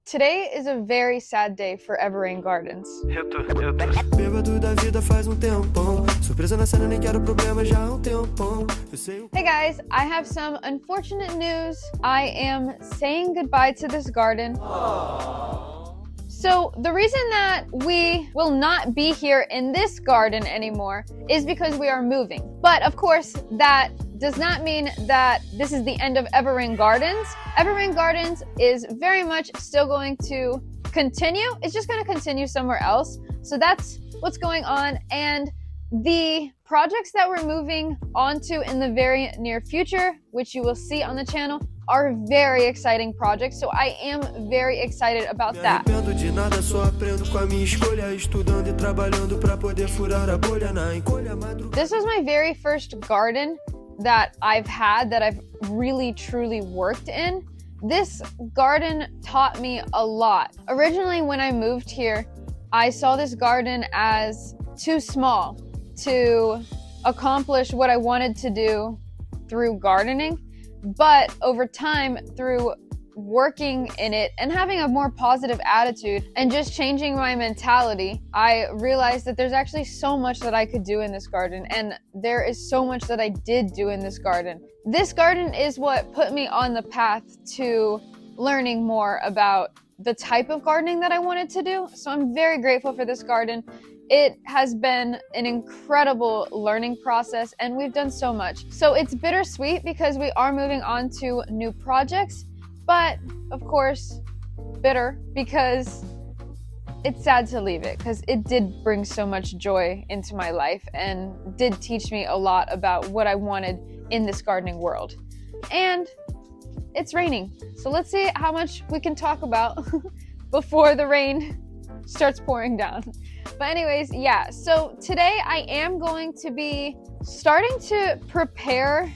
Today is a very sad day for Everrain Gardens. Bêbado da vida faz tempão. Surpresa na cena, nem quero problema já há tempão. Hey guys, I have some unfortunate news. I am saying goodbye to this garden. So the reason that we will not be here in this garden anymore is because we are moving. But of course, that does not mean that this is the end of Everrain Gardens. Everrain Gardens is very much still going to continue. It's just going to continue somewhere else. So that's what's going on. And the projects that we're moving onto in the very near future, which you will see on the channel, are very exciting projects. So I am very excited about that. This was my very first garden that I've had, that I've really truly worked in. This garden taught me a lot. Originally, when I moved here, I saw this garden as too small to accomplish what I wanted to do through gardening. But over time, through working in it and having a more positive attitude and just changing my mentality, I realized that there's actually so much that I could do in this garden, and there is so much that I did do in this garden. This garden is what put me on the path to learning more about the type of gardening that I wanted to do. So I'm very grateful for this garden. It has been an incredible learning process, and we've done so much. So it's bittersweet because we are moving on to new projects, but of course, bitter because it's sad to leave it, because it did bring so much joy into my life and did teach me a lot about what I wanted in this gardening world. And it's raining, so let's see how much we can talk about before the rain starts pouring down. But anyways, yeah, so today I am going to be starting to prepare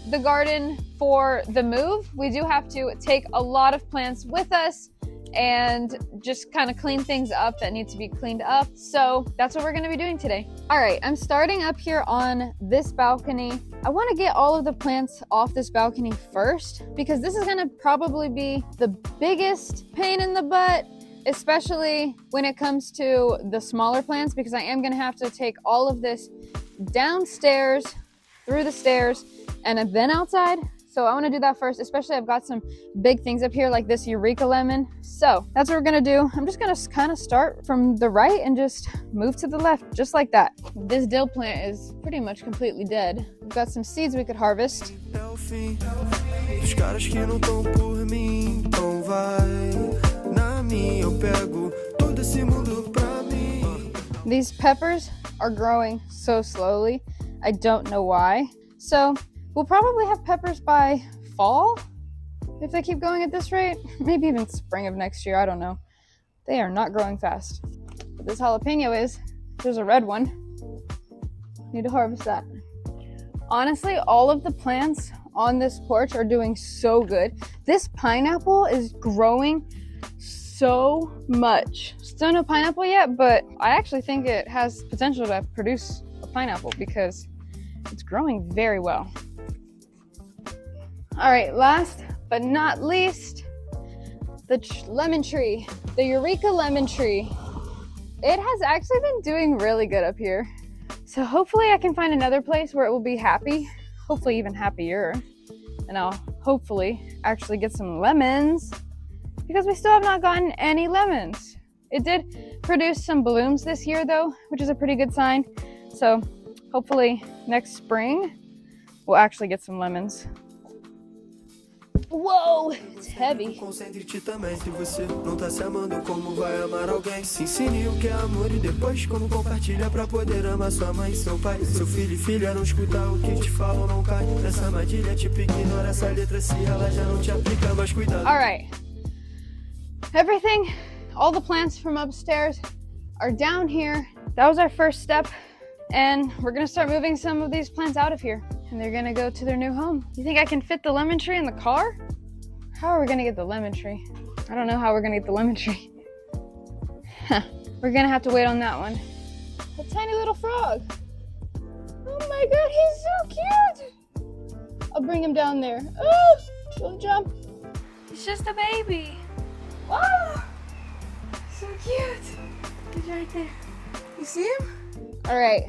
the garden for the move. We do have to take a lot of plants with us and just kind of clean things up that need to be cleaned up. So that's what we're going to be doing today. All right, I'm starting up here on this balcony. I want to get all of the plants off this balcony first, because this is going to probably be the biggest pain in the butt, especially when it comes to the smaller plants, because I am going to have to take all of this downstairs, through the stairs, and then outside. So I want to do that first, especially I've got some big things up here like this Eureka lemon. So that's what we're going to do. I'm just going to kind of start from the right and just move to the left, just like that. This dill plant is pretty much completely dead. We've got some seeds we could harvest. These peppers are growing so slowly. I don't know why. So we'll probably have peppers by fall if they keep going at this rate. Maybe even spring of next year. I don't know. They are not growing fast. But this jalapeno is. There's a red one. Need to harvest that. Honestly, all of the plants on this porch are doing so good. This pineapple is growing so much. Still no pineapple yet, but I actually think it has potential to produce a pineapple because it's growing very well. All right, last but not least, the lemon tree, the Eureka lemon tree. It has actually been doing really good up here. So hopefully I can find another place where it will be happy, hopefully even happier. And I'll hopefully actually get some lemons, because we still have not gotten any lemons. It did produce some blooms this year though, which is a pretty good sign. So hopefully next spring we'll actually get some lemons. Whoa, it's heavy. Concentre-te também, se você não tá se amando, como vai amar alguém? Se ensine o que é amor e depois como compartilha pra poder amar sua mãe e seu pai. Seu filho e filha, não escutar o que te falam, não cai nessa armadilha, tipo ignora essa letra se ela já não te aplica, mas cuidado. All right, everything, all the plants from upstairs are down here. That was our first step, and we're gonna start moving some of these plants out of here. And they're gonna go to their new home. You think I can fit the lemon tree in the car? How are we gonna get the lemon tree? I don't know how we're gonna get the lemon tree. We're gonna have to wait on that one. A tiny little frog. Oh my God, he's so cute. I'll bring him down there. Oh, don't jump. It's just a baby. Oh, so cute. He's right there. You see him? All right,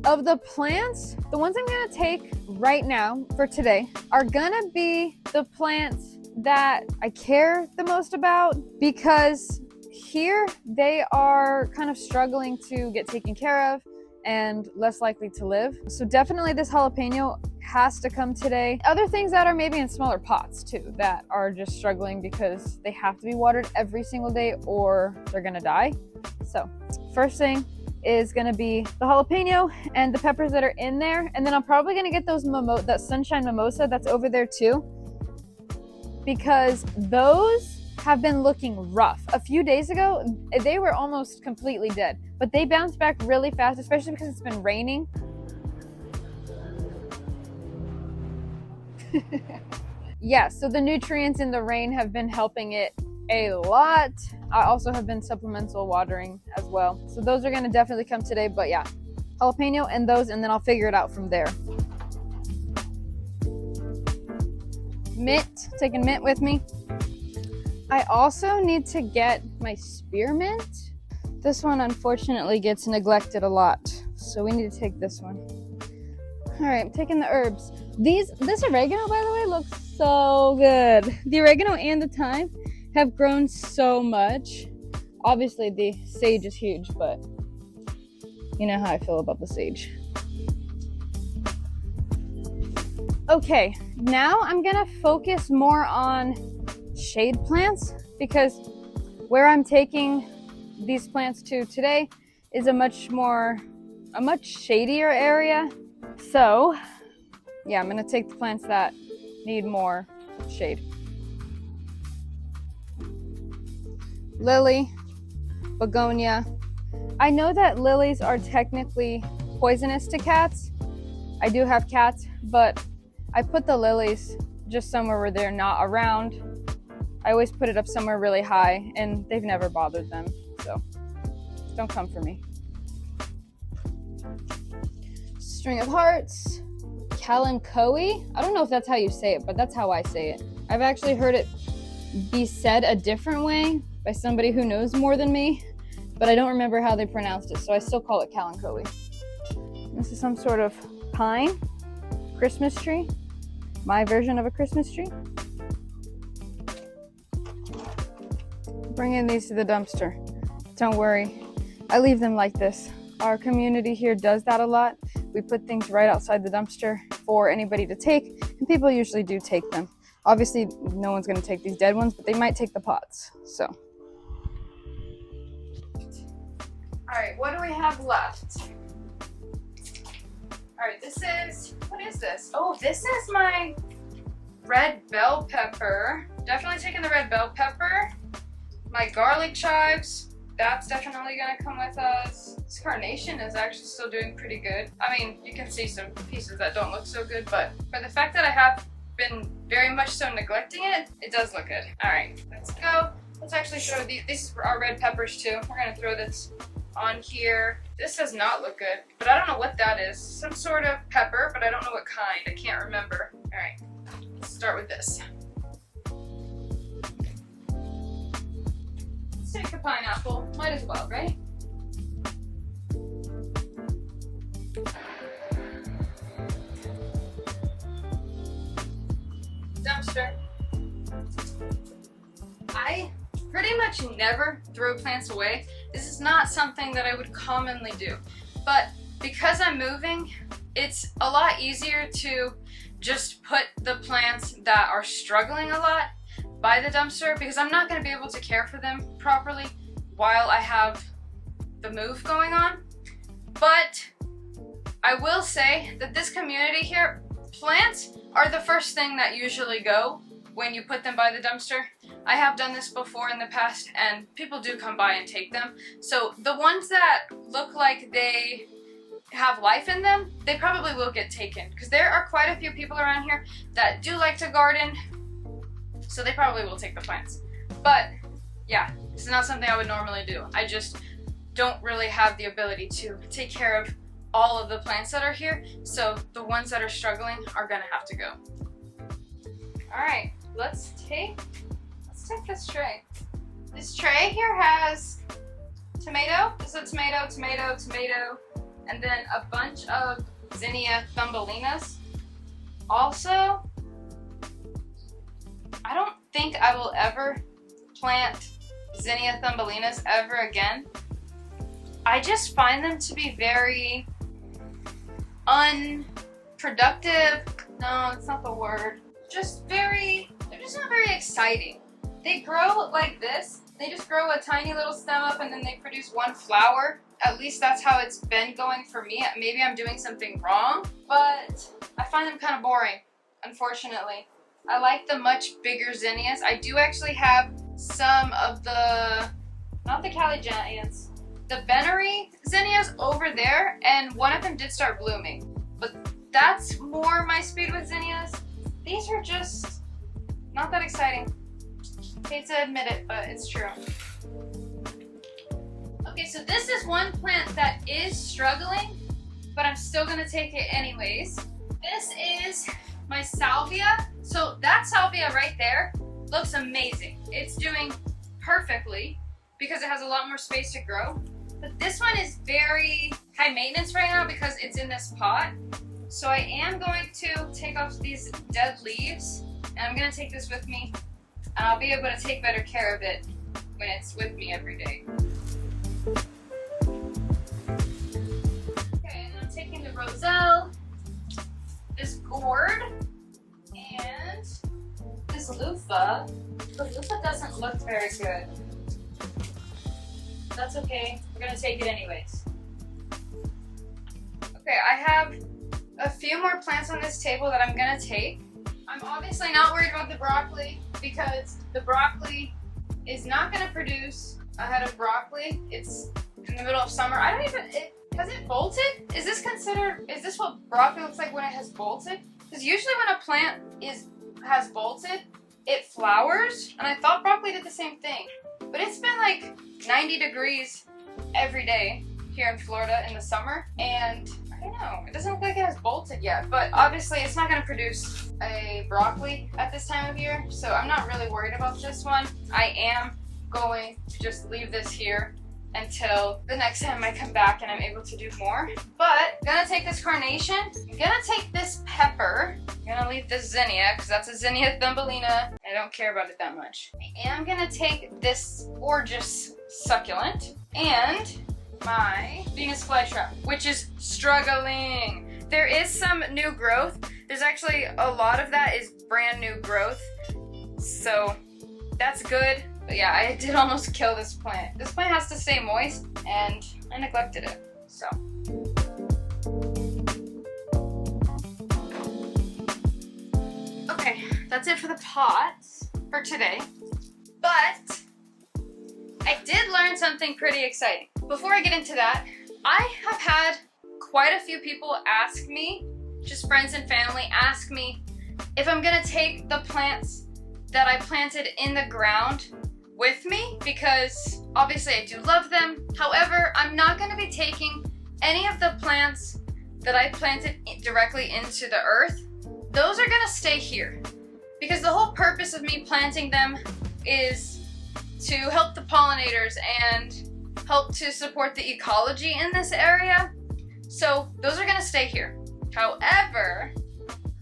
of the plants, the ones I'm gonna take right now for today are gonna be the plants that I care the most about, because here they are kind of struggling to get taken care of and less likely to live. So definitely this jalapeno has to come today. Other things that are maybe in smaller pots too, that are just struggling because they have to be watered every single day or they're gonna die. So first thing is gonna be the jalapeno and the peppers that are in there. And then I'm probably gonna get those that sunshine mimosa that's over there too, because those have been looking rough. A few days ago, they were almost completely dead, but they bounced back really fast, especially because it's been raining. Yeah, so the nutrients in the rain have been helping it a lot. I also have been supplemental watering as well. So those are gonna definitely come today, but yeah, jalapeno and those, and then I'll figure it out from there. Mint, taking mint with me. I also need to get my spearmint. This one unfortunately gets neglected a lot, so we need to take this one. All right, I'm taking the herbs. This oregano, by the way, looks so good. The oregano and the thyme have grown so much. Obviously the sage is huge, but you know how I feel about the sage. Okay, now I'm gonna focus more on shade plants, because where I'm taking these plants to today is a much shadier area. So yeah, I'm gonna take the plants that need more shade. Lily, begonia. I know that lilies are technically poisonous to cats. I do have cats, but I put the lilies just somewhere where they're not around. I always put it up somewhere really high, and they've never bothered them, so don't come for me. String of hearts, kalanchoe. I don't know if that's how you say it, but that's how I say it. I've actually heard it be said a different way by somebody who knows more than me, but I don't remember how they pronounced it, so I still call it kalanchoe. This is some sort of pine, Christmas tree, my version of a Christmas tree. Bringing these to the dumpster. Don't worry, I leave them like this. Our community here does that a lot. We put things right outside the dumpster for anybody to take, and people usually do take them. Obviously, no one's gonna take these dead ones, but they might take the pots, so. All right, what do we have left? All right, what is this? Oh, this is my red bell pepper. Definitely taking the red bell pepper. My garlic chives, that's definitely gonna come with us. This carnation is actually still doing pretty good. I mean, you can see some pieces that don't look so good, but for the fact that I have been very much so neglecting it, it does look good. All right, let's go. Let's actually throw these are our red peppers too. We're gonna throw this on here. This does not look good, but I don't know what that is. Some sort of pepper, but I don't know what kind. I can't remember. All right, let's start with this. Let's take the pineapple. Might as well, right? Dumpster. I pretty much never throw plants away. This is not something that I would commonly do, but because I'm moving, it's a lot easier to just put the plants that are struggling a lot by the dumpster, because I'm not going to be able to care for them properly while I have the move going on. But I will say that this community here, plants are the first thing that usually go when you put them by the dumpster. I have done this before in the past, and people do come by and take them. So the ones that look like they have life in them, they probably will get taken, because there are quite a few people around here that do like to garden, so they probably will take the plants. But yeah, this is not something I would normally do. I just don't really have the ability to take care of all of the plants that are here, so the ones that are struggling are gonna have to go. All right, let's take this tray. This tray here has tomato, this is a tomato, tomato, tomato, and then a bunch of Zinnia Thumbelinas. Also, I don't think I will ever plant Zinnia Thumbelinas ever again. I just find them to be very unproductive. No, it's not the word. They're just not very exciting. They grow like this. They just grow a tiny little stem up and then they produce one flower. At least that's how it's been going for me. Maybe I'm doing something wrong, but I find them kind of boring, unfortunately. I like the much bigger zinnias. I do actually have some of the, not the Cali Giants, the Bennery zinnias over there, and one of them did start blooming. But that's more my speed with zinnias. These are just not that exciting. Hate to admit it, but it's true. Okay, so this is one plant that is struggling, but I'm still gonna take it anyways. This is my salvia. So that salvia right there looks amazing. It's doing perfectly because it has a lot more space to grow. But this one is very high maintenance right now because it's in this pot. So I am going to take off these dead leaves, and I'm gonna take this with me, and I'll be able to take better care of it when it's with me every day. Okay, and I'm taking the roselle, this gourd, and this loofah. The loofah doesn't look very good. That's okay, we're gonna take it anyways. Okay, I have a few more plants on this table that I'm gonna take. I'm obviously not worried about the broccoli because the broccoli is not gonna produce a head of broccoli. It's in the middle of summer. I don't even, has it bolted? Is this what broccoli looks like when it has bolted? Because usually when a plant has bolted, it flowers, and I thought broccoli did the same thing. But it's been like 90 degrees every day here in Florida in the summer, and I don't know, it doesn't look like it has bolted yet, but obviously it's not going to produce a broccoli at this time of year, so I'm not really worried about this one. I am going to just leave this here until the next time I come back and I'm able to do more. But I'm gonna take this carnation, I'm gonna take this pepper, I'm gonna leave this zinnia because that's a Zinnia Thumbelina. I don't care about it that much. I am gonna take this gorgeous succulent and my Venus flytrap, which is struggling. There is some new growth. There's actually a lot of that is brand new growth, so that's good. But yeah, I did almost kill this plant. This plant has to stay moist, and I neglected it, so. Okay, that's it for the pots for today. But I did learn something pretty exciting. Before I get into that, I have had quite a few people ask me, just friends and family, ask me if I'm gonna take the plants that I planted in the ground with me, because obviously I do love them. However, I'm not going to be taking any of the plants that I planted directly into the earth. Those are going to stay here because the whole purpose of me planting them is to help the pollinators and help to support the ecology in this area. So those are going to stay here. However,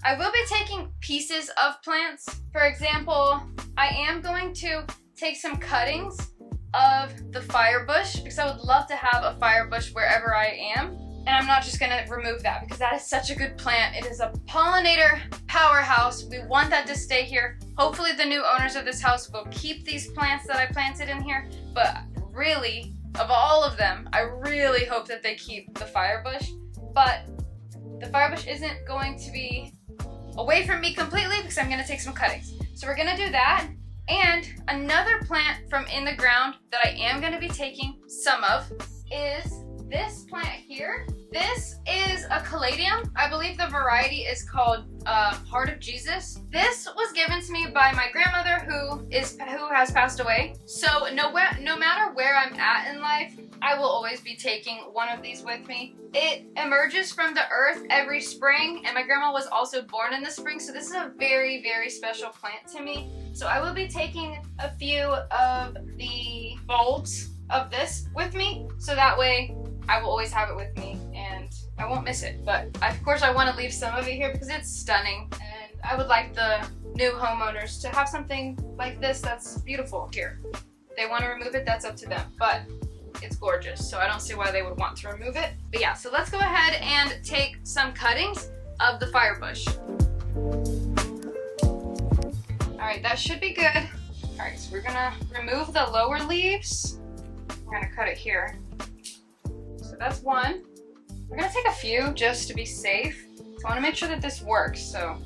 I will be taking pieces of plants. For example, I am going to take some cuttings of the firebush because I would love to have a firebush wherever I am, and I'm not just gonna remove that because that is such a good plant. It is a pollinator powerhouse. We want that to stay here. Hopefully the new owners of this house will keep these plants that I planted in here, but really, of all of them, I really hope that they keep the firebush. But the firebush isn't going to be away from me completely because I'm gonna take some cuttings. So we're gonna do that. And another plant from in the ground that I am going to be taking some of is this plant here. This is a caladium. I believe the variety is called Heart of Jesus. This was given to me by my grandmother who has passed away. So no matter where I'm at in life, I will always be taking one of these with me. It emerges from the earth every spring, and my grandma was also born in the spring, so this is a very, very special plant to me. So I will be taking a few of the bulbs of this with me, so that way I will always have it with me and I won't miss it. But of course I want to leave some of it here because it's stunning, and I would like the new homeowners to have something like this that's beautiful here. If they want to remove it, that's up to them, but it's gorgeous, so I don't see why they would want to remove it. But yeah, so let's go ahead and take some cuttings of the firebush. Alright, that should be good. Alright, so we're gonna remove the lower leaves. We're gonna cut it here. So that's one. We're gonna take a few just to be safe. So I wanna make sure that this works, so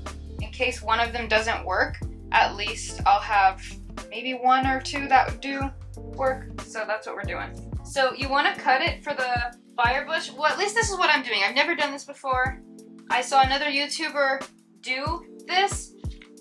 in case one of them doesn't work, at least I'll have maybe one or two that would do work. So that's what we're doing. So you want to cut it for the firebush. Well, at least this is what I'm doing. I've never done this before. I saw another YouTuber do this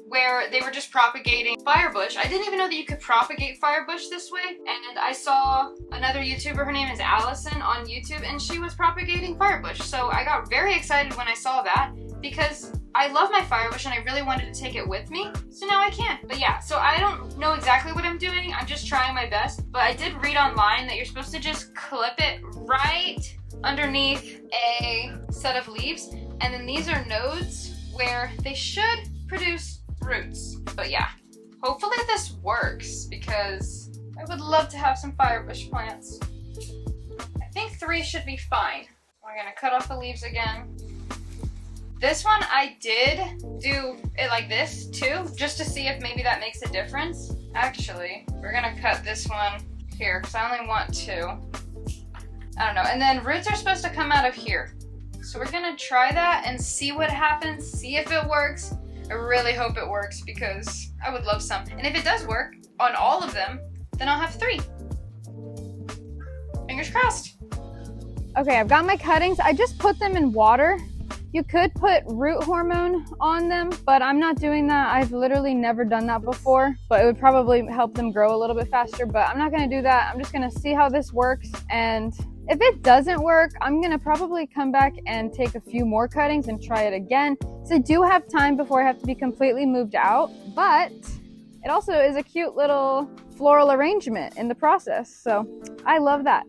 where they were just propagating firebush. I didn't even know that you could propagate firebush this way. And I saw another YouTuber, her name is Allison on YouTube, and she was propagating firebush. So I got very excited when I saw that because I love my firebush and I really wanted to take it with me, so now I can. But yeah, so I don't know exactly what I'm doing. I'm just trying my best. But I did read online that you're supposed to just clip it right underneath a set of leaves. And then these are nodes where they should produce roots. But yeah, hopefully this works because I would love to have some firebush plants. I think 3 should be fine. We're gonna cut off the leaves again. This one I did do it like this too, just to see if maybe that makes a difference. Actually, we're gonna cut this one here because I only want 2. I don't know. And then roots are supposed to come out of here. So we're gonna try that and see what happens, see if it works. I really hope it works because I would love some. And if it does work on all of them, then I'll have 3. Fingers crossed. Okay, I've got my cuttings. I just put them in water. You could put root hormone on them, but I'm not doing that. I've literally never done that before, but it would probably help them grow a little bit faster, but I'm not gonna do that. I'm just gonna see how this works, and if it doesn't work, I'm gonna probably come back and take a few more cuttings and try it again. So I do have time before I have to be completely moved out, but it also is a cute little floral arrangement in the process, so I love that.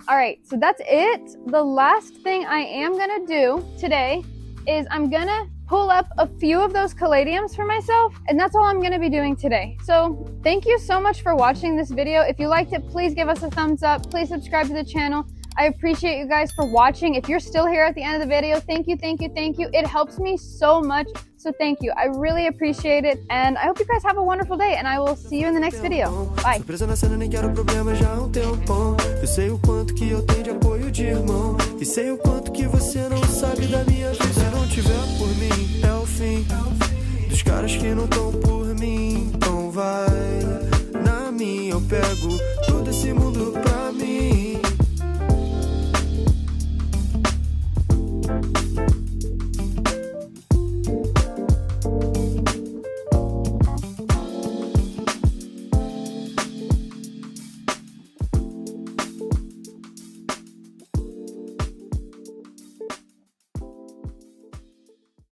All right, so that's it. The last thing I am gonna do today is I'm gonna pull up a few of those caladiums for myself, and that's all I'm gonna be doing today. So thank you so much for watching this video. If you liked it, please give us a thumbs up. Please subscribe to the channel. I appreciate you guys for watching. If you're still here at the end of the video, thank you, thank you, thank you. It helps me so much, so thank you. I really appreciate it, and I hope you guys have a wonderful day, and I will see you in the next video. Bye. Presa na cena, nem quero problema já há tempão. Eu sei o quanto que eu tenho de apoio de irmão, e sei o quanto que você não sabe da minha vida. Se não tiver por mim, é o fim dos caras que não tão por mim. Então vai.